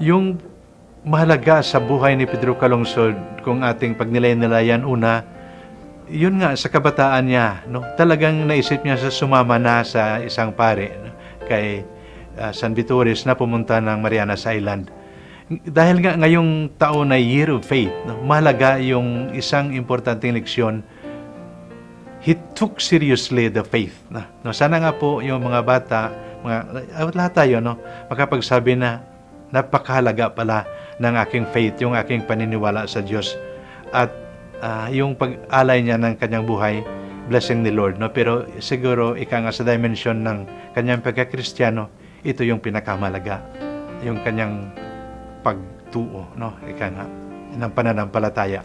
Yung mahalaga sa buhay ni Pedro Calungsod, kung ating pagnilay-nilayan una, yun nga, sa kabataan niya, no? Talagang naisip niya sa sumama na sa isang pare, no? Kay San Vitores na pumunta ng Marianas Island. Dahil nga ngayong taon na Year of Faith, no? Mahalaga yung isang importanteng leksyon. He took seriously the faith. No? Sana nga po yung mga bata, lahat tayo, no? Makapagsabi na napakahalaga pala ng aking faith, yung aking paniniwala sa Diyos. At yung pag-alay niya ng kanyang buhay, blessing the Lord. No? Pero siguro, ika nga sa dimension ng kanyang pagka-Kristiyano, ito yung pinakamalaga. Yung kanyang pagtuo, no? Ika nga, ng pananampalataya.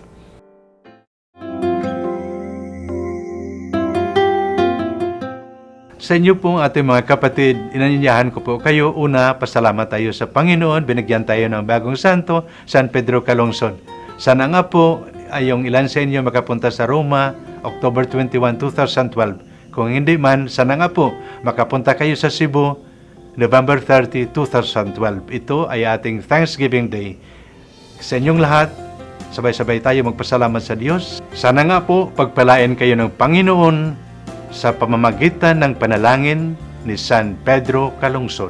Sa inyo pong ating mga kapatid, inanyayahan ko po kayo, una, pasalamat tayo sa Panginoon, binigyan tayo ng bagong santo, San Pedro Calungsod. Sana nga po, ay yung ilan sa inyo makapunta sa Roma, October 21, 2012. Kung hindi man, sana nga po, makapunta kayo sa Cebu, November 30, 2012. Ito ay ating Thanksgiving Day. Sa inyong lahat, sabay-sabay tayo magpasalamat sa Diyos. Sana nga po, pagpalain kayo ng Panginoon sa pamamagitan ng panalangin ni San Pedro Calungsod.